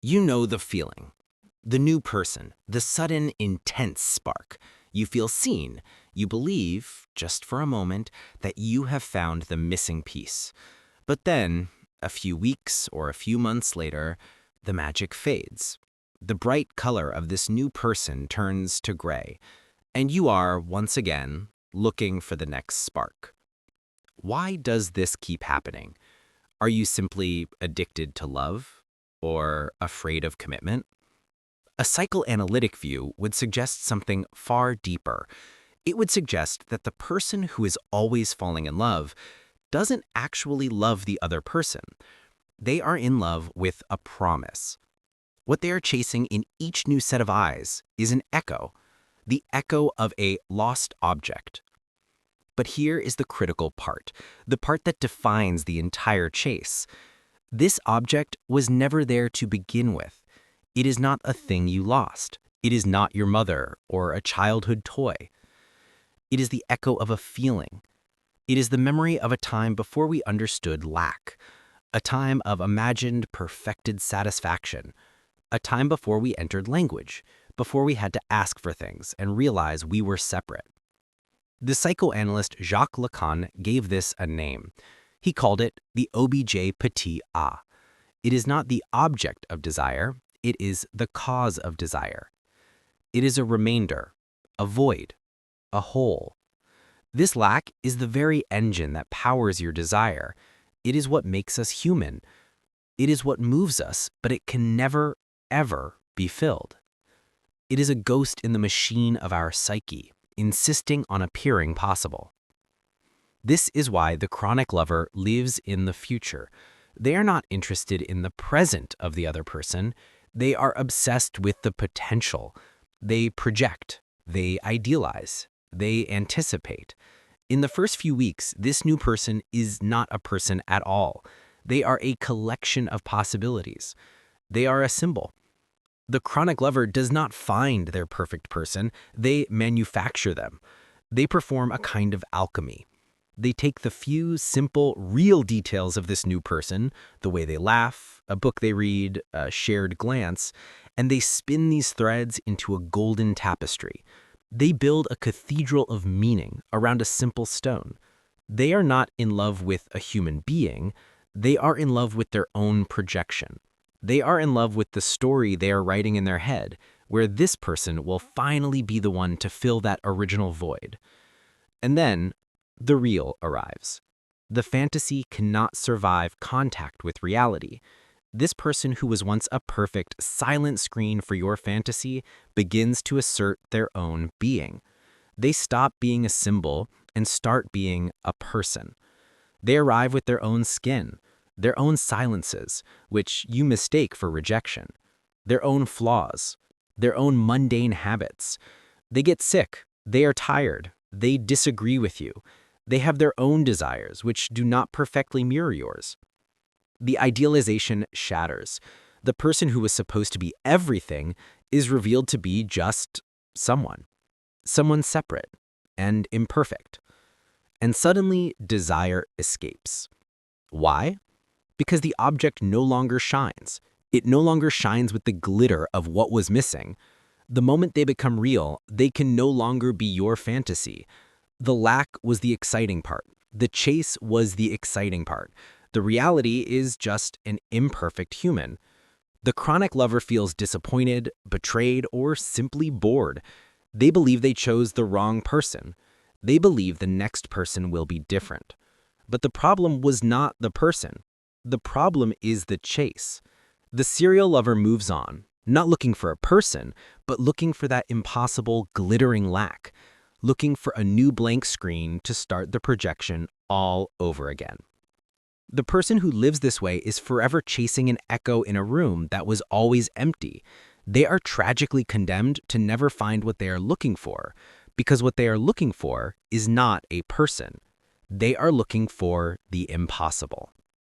You know the feeling. The new person, the sudden, intense spark. You feel seen. You believe, just for a moment, that you have found the missing piece. But then, a few weeks or a few months later, the magic fades. The bright color of this new person turns to gray, and you are, once again, looking for the next spark. Why does this keep happening? Are you simply addicted to love? Or afraid of commitment? A psychoanalytic view would suggest something far deeper. It would suggest that the person who is always falling in love doesn't actually love the other person. They are in love with a promise. What they are chasing in each new set of eyes is an echo, the echo of a lost object. But here is the critical part, the part that defines the entire chase. This object was never there to begin with. It is not a thing you lost. It is not your mother or a childhood toy. It is the echo of a feeling. It is the memory of a time before we understood lack, a time of imagined, perfected satisfaction, a time before we entered language, before we had to ask for things and realize we were separate. The psychoanalyst Jacques Lacan gave this a name. He called it the objet petit a. It is not the object of desire, it is the cause of desire. It is a remainder, a void, a hole. This lack is the very engine that powers your desire. It is what makes us human. It is what moves us, but it can never, ever be filled. It is a ghost in the machine of our psyche, insisting on appearing possible. This is why the chronic lover lives in the future. They are not interested in the present of the other person. They are obsessed with the potential. They project. They idealize. They anticipate. In the first few weeks, this new person is not a person at all. They are a collection of possibilities. They are a symbol. The chronic lover does not find their perfect person. They manufacture them. They perform a kind of alchemy. They take the few, simple, real details of this new person, the way they laugh, a book they read, a shared glance, and they spin these threads into a golden tapestry. They build a cathedral of meaning around a simple stone. They are not in love with a human being. They are in love with their own projection. They are in love with the story they are writing in their head, where this person will finally be the one to fill that original void. And then, the real arrives. The fantasy cannot survive contact with reality. This person who was once a perfect, silent screen for your fantasy begins to assert their own being. They stop being a symbol and start being a person. They arrive with their own skin, their own silences, which you mistake for rejection, their own flaws, their own mundane habits. They get sick, they are tired, they disagree with you. They have their own desires, which do not perfectly mirror yours. The idealization shatters. The person who was supposed to be everything is revealed to be just someone separate and imperfect. And suddenly, desire escapes. Why? Because the object no longer shines. It no longer shines with the glitter of what was missing. The moment they become real, they can no longer be your fantasy. The lack was the exciting part. The chase was the exciting part. The reality is just an imperfect human. The chronic lover feels disappointed, betrayed, or simply bored. They believe they chose the wrong person. They believe the next person will be different. But the problem was not the person. The problem is the chase. The serial lover moves on, not looking for a person, but looking for that impossible, glittering lack, looking for a new blank screen to start the projection all over again. The person who lives this way is forever chasing an echo in a room that was always empty. They are tragically condemned to never find what they are looking for, because what they are looking for is not a person. They are looking for the impossible.